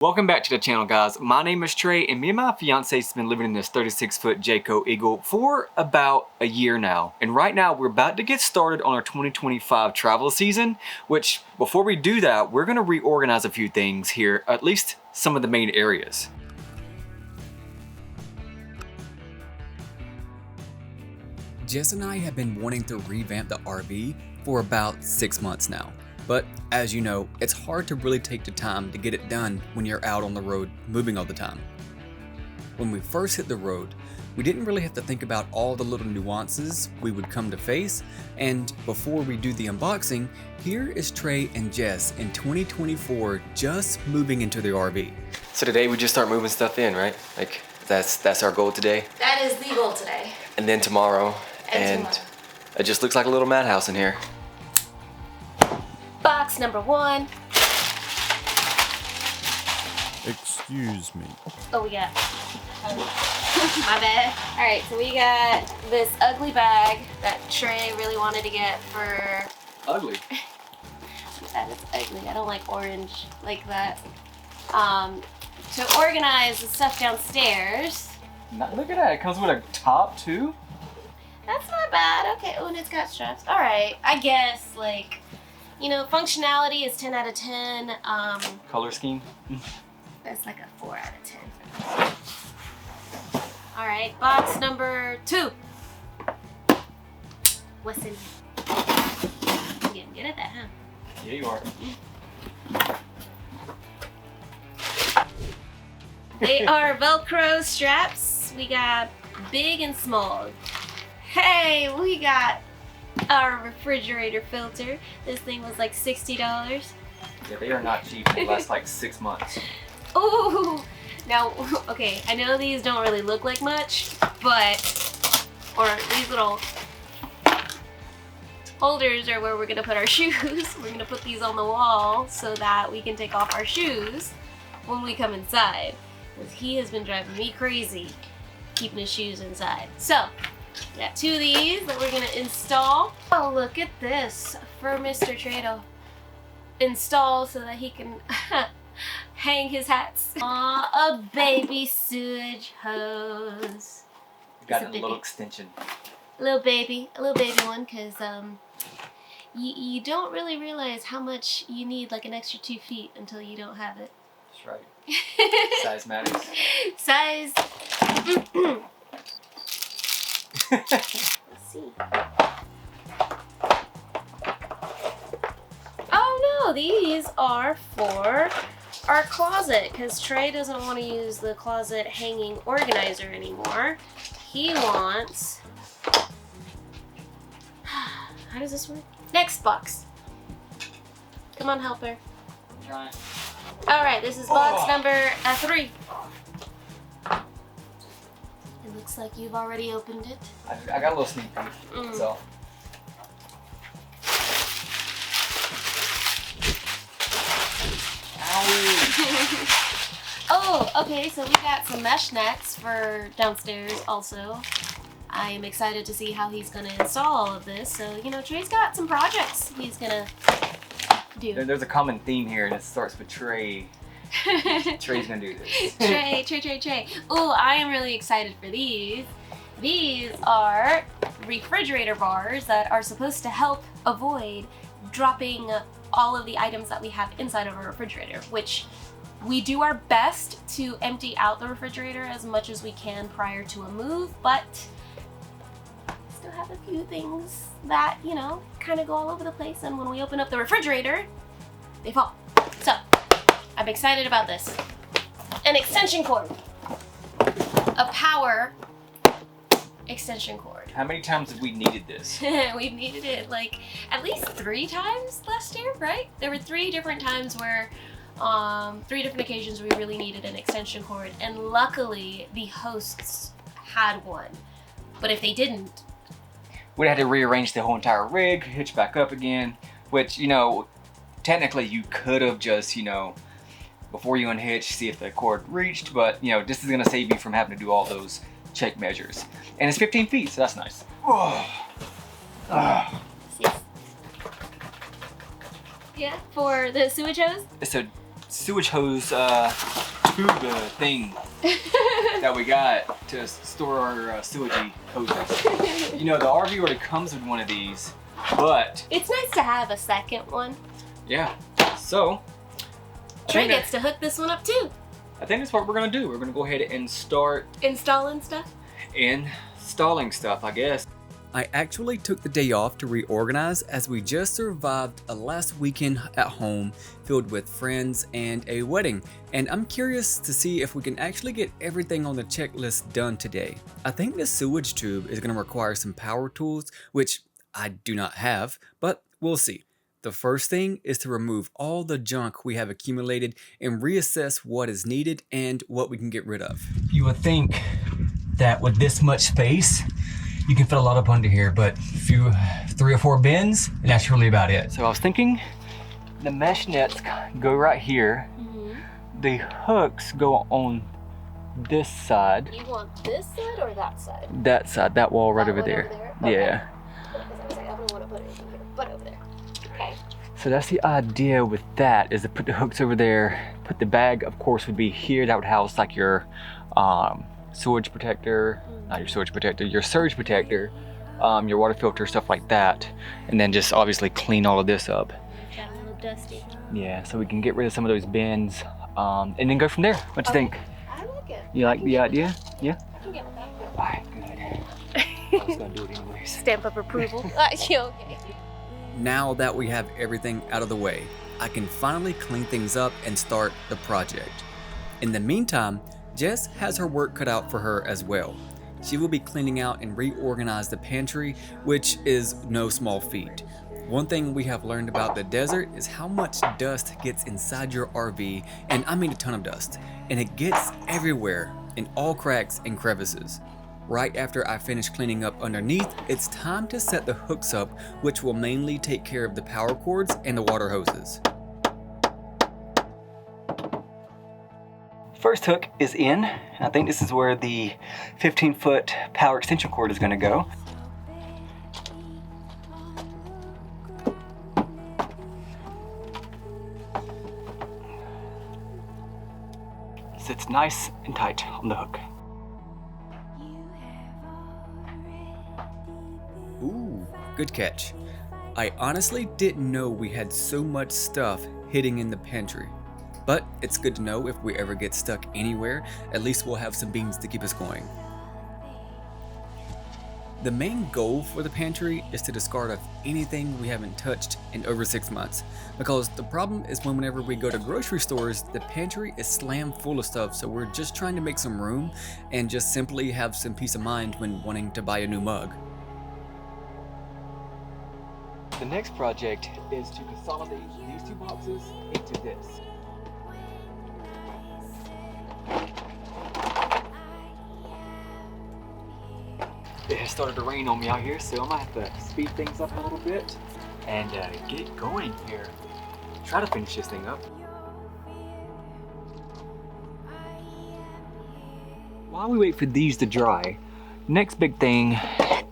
Welcome back to the channel, guys. My name is Trey, and me and my fiance have been living in this 36-foot Jayco Eagle for about a year now. And right now, we're about to get started on our 2025 travel season, which before we do that, we're gonna reorganize a few things here, at least some of the main areas. Jess and I have been wanting to revamp the RV for about 6 months now. But as you know, it's hard to really take the time to get it done when you're out on the road moving all the time. When we first hit the road, we didn't really have to think about all the little nuances we would come to face, and before we do the unboxing, here is Trey and Jess in 2024 just moving into their RV. So today we just start moving stuff in, right? Like that's our goal today? That is the goal today. And then tomorrow. And it just looks like a little madhouse in here. Box number 1. Excuse me. Oh, we got. My bad. Alright, so we got this ugly bag that Trey really wanted to get for. Ugly? That is ugly. I don't like orange like that. To organize the stuff downstairs. Look at that. It comes with a top, too? That's not bad. Okay. Oh, and it's got straps. Alright. I guess, like. You know, functionality is 10 out of 10. Color scheme? That's like a 4 out of 10. All right, box number 2. What's in here? I'm getting good at that, huh? Yeah, you are. They are Velcro straps. We got big and small. Hey, we got our refrigerator filter. This thing was like $60. Yeah, they are not cheap. They last like 6 months. Ooh! Now, okay, I know these don't really look like much, but, or these little holders are where we're gonna put our shoes. We're gonna put these on the wall so that we can take off our shoes when we come inside. Because he has been driving me crazy keeping his shoes inside. So, we got 2 of these that we're gonna install. Oh, look at this for Mr. Trey to install so that he can hang his hats. Aw, a baby sewage hose. Got a little extension. A little baby one, because you don't really realize how much you need, like an extra 2 feet until you don't have it. That's right. Size matters. Size. Let's see. Oh no, these are for our closet, because Trey doesn't want to use the closet hanging organizer anymore. He wants. How does this work? Next box. Come on, helper. I'm trying. Alright, this is box number 3. It looks like you've already opened it. I got a little sneak peek, so. Oh, okay, so we got some mesh nets for downstairs also. I am excited to see how he's going to install all of this. So, you know, Trey's got some projects he's going to do. There's a common theme here, and it starts with Trey. Trey's going to do this. Trey. Oh, I am really excited for these. These are refrigerator bars that are supposed to help avoid dropping all of the items that we have inside of our refrigerator, which we do our best to empty out the refrigerator as much as we can prior to a move, but still have a few things that, you know, kind of go all over the place, and when we open up the refrigerator, they fall. So, I'm excited about this. An extension cord. A power extension cord. How many times have we needed this? We've needed it like at least 3 times last year, right? There were 3 different times where 3 different occasions we really needed an extension cord, and luckily the hosts had one. But if they didn't, we'd have to rearrange the whole entire rig, hitch back up again, which, you know, technically you could have just, you know, before you unhitch, see if the cord reached, but, you know, this is gonna save you from having to do all those check measures. And it's 15 feet, so that's nice. Yeah, for the sewage hose? So sewage hose tube thing that we got to store our sewage hoses. You know, the RV already comes with one of these, but It's nice to have a second one. yeah. So Trey gets to hook this one up too. I think that's what we're gonna do. We're gonna go ahead and start Installing stuff? installing stuff, I guess. I actually took the day off to reorganize as we just survived a last weekend at home filled with friends and a wedding, and I'm curious to see if we can actually get everything on the checklist done today. I think the sewage tube is going to require some power tools, which I do not have, but we'll see. The first thing is to remove all the junk we have accumulated and reassess what is needed and what we can get rid of. You would think that with this much space, you can fit a lot up under here, but 3 or 4 bins, and that's really about it. So I was thinking the mesh nets go right here. The hooks go on this side. You want this side or that side? That side, that wall right That over one there. over there? Okay. Yeah. Because I was like, I don't want to put anything here, but over there. Okay. So that's the idea with that, is to put the hooks over there. Put the bag, of course, would be here. That would house like your sewage protector, not your sewage protector, your surge protector, your water filter, stuff like that. And then just obviously clean all of this up. Got a little dusty. Yeah, so we can get rid of some of those bins and then go from there. What you think? I like it. You like the idea? Yeah? I can get with that. Alright, good. I was gonna do it anyways. Stamp of approval. You okay? Now that we have everything out of the way, I can finally clean things up and start the project. In the meantime, Jess has her work cut out for her as well. She will be cleaning out and reorganize the pantry, which is no small feat. One thing we have learned about the desert is how much dust gets inside your RV, and I mean a ton of dust, and it gets everywhere in all cracks and crevices. Right after I finish cleaning up underneath, it's time to set the hooks up, which will mainly take care of the power cords and the water hoses. First hook is in. I think this is where the 15-foot power extension cord is going to go. Sits nice and tight on the hook. Ooh, good catch. I honestly didn't know we had so much stuff hidden in the pantry. But it's good to know if we ever get stuck anywhere, at least we'll have some beans to keep us going. The main goal for the pantry is to discard of anything we haven't touched in over 6 months, because the problem is whenever we go to grocery stores, the pantry is slammed full of stuff, so we're just trying to make some room and just simply have some peace of mind when wanting to buy a new mug. The next project is to consolidate these 2 boxes into this. It has started to rain on me out here, so I might have to speed things up a little bit and get going here. Try to finish this thing up. While we wait for these to dry, next big thing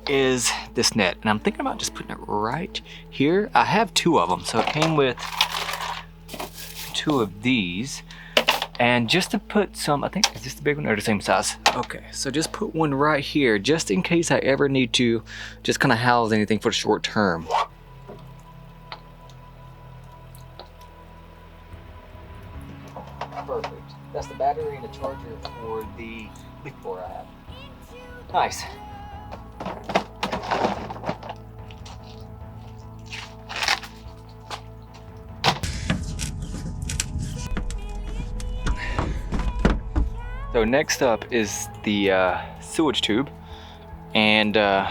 is this net, and I'm thinking about just putting it right here. I have 2 of them, so it came with 2 of these. And just to put some, I think, is this the big one or the same size? Okay, so just put one right here, just in case I ever need to just kind of house anything for the short term. Perfect. That's the battery and the charger for the leaf blower I have. Nice. So next up is the sewage tube, and I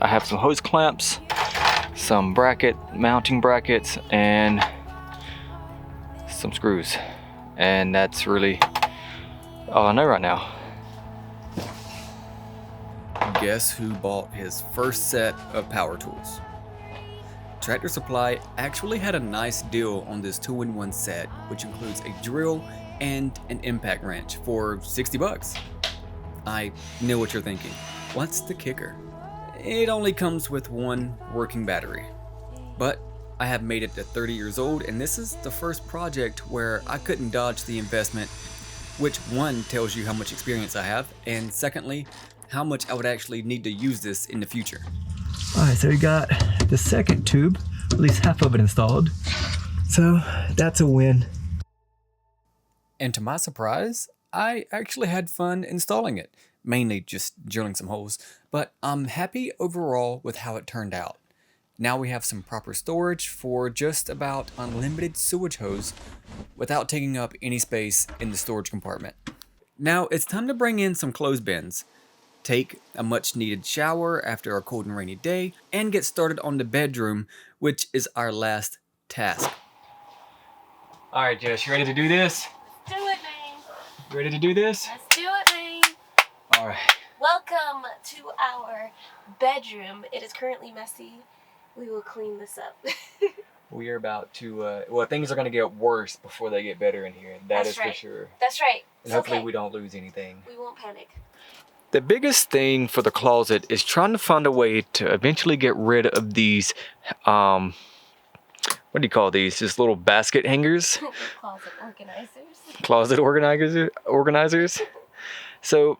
have some hose clamps, some mounting brackets, and some screws, and that's really all I know right now. Guess who bought his first set of power tools? Tractor Supply actually had a nice deal on this 2-in-1 set, which includes a drill and an impact wrench for $60. I know what you're thinking. What's the kicker? It only comes with 1 working battery. But I have made it to 30 years old, and this is the first project where I couldn't dodge the investment, which one tells you how much experience I have, and secondly, how much I would actually need to use this in the future. Alright, so we got the second tube, at least half of it installed. So that's a win. And to my surprise, I actually had fun installing it, mainly just drilling some holes, but I'm happy overall with how it turned out. Now we have some proper storage for just about unlimited sewage hose without taking up any space in the storage compartment. Now it's time to bring in some clothesbins, take a much needed shower after a cold and rainy day, and get started on the bedroom, which is our last task. Alright Jess, you ready to do this? Do it, man. You ready to do this? Let's do it, man. Alright. Welcome to our bedroom. It is currently messy. We will clean this up. We are about to, well, things are going to get worse before they get better in here. That's is right. for sure. That's right. And hopefully we don't lose anything. We won't panic. The biggest thing for the closet is trying to find a way to eventually get rid of these, what do you call these? Just little basket hangers? Closet organizers. Closet organizers. So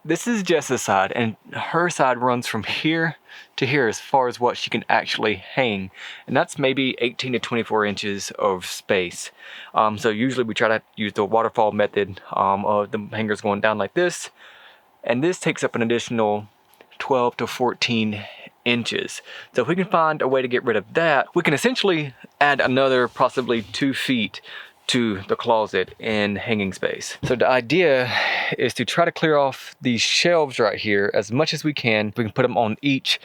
this is Jess's side, and her side runs from here to here as far as what she can actually hang, and that's maybe 18 to 24 inches of space. So usually we try to use the waterfall method of the hangers going down like this, and this takes up an additional 12 to 14 inches. So if we can find a way to get rid of that, we can essentially add another possibly 2 feet to the closet in hanging space. So the idea is to try to clear off these shelves right here as much as we can. We can put them on each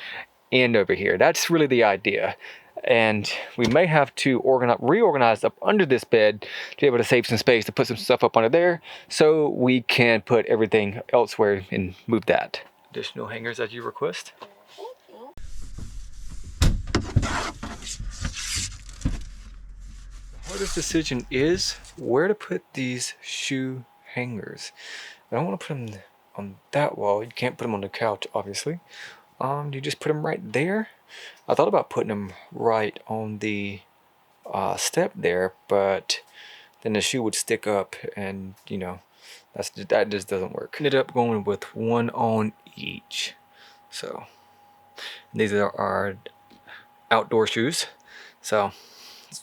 end over here. That's really the idea. And we may have to reorganize up under this bed to be able to save some space to put some stuff up under there so we can put everything elsewhere and move that. Additional hangers as you request. The hardest decision is where to put these shoe hangers. I don't want to put them on that wall. You can't put them on the couch, obviously. You just put them right there. I thought about putting them right on the step there, but then the shoe would stick up, and you know, that just doesn't work. Ended up going with one on each. So these are our outdoor shoes. So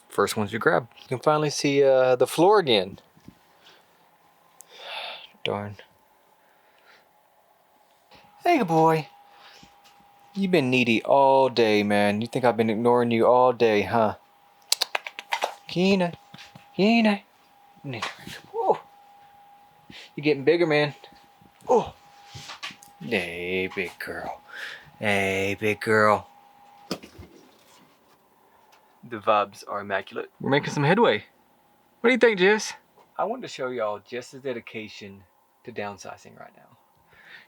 first ones you grab. You can finally see the floor again. Darn. Hey boy. You've been needy all day, man. You think I've been ignoring you all day, huh? Keena. Whoa. You're getting bigger, man. Oh. Hey, big girl. Hey, big girl. The vibes are immaculate. We're making some headway. What do you think, Jess? I wanted to show y'all Jess's dedication to downsizing right now.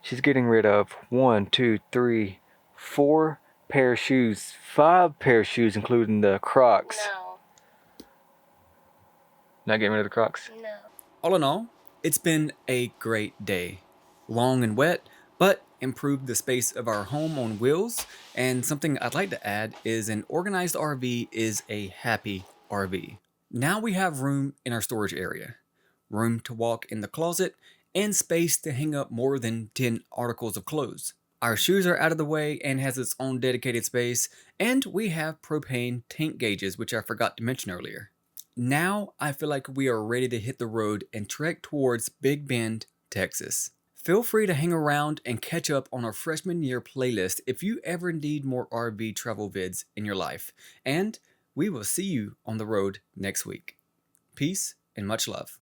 She's getting rid of 1, 2, 3, 4 pair of shoes, 5 pair of shoes, including the Crocs. No. Not getting rid of the Crocs? No. All in all, it's been a great day. Long and wet, but improved the space of our home on wheels. And something I'd like to add is an organized RV is a happy RV. Now we have room in our storage area, room to walk in the closet, and space to hang up more than 10 articles of clothes. Our shoes are out of the way and has its own dedicated space, and we have propane tank gauges, which I forgot to mention earlier. Now I feel like we are ready to hit the road and trek towards Big Bend, Texas. Feel free to hang around and catch up on our freshman year playlist if you ever need more RV travel vids in your life. And we will see you on the road next week. Peace and much love.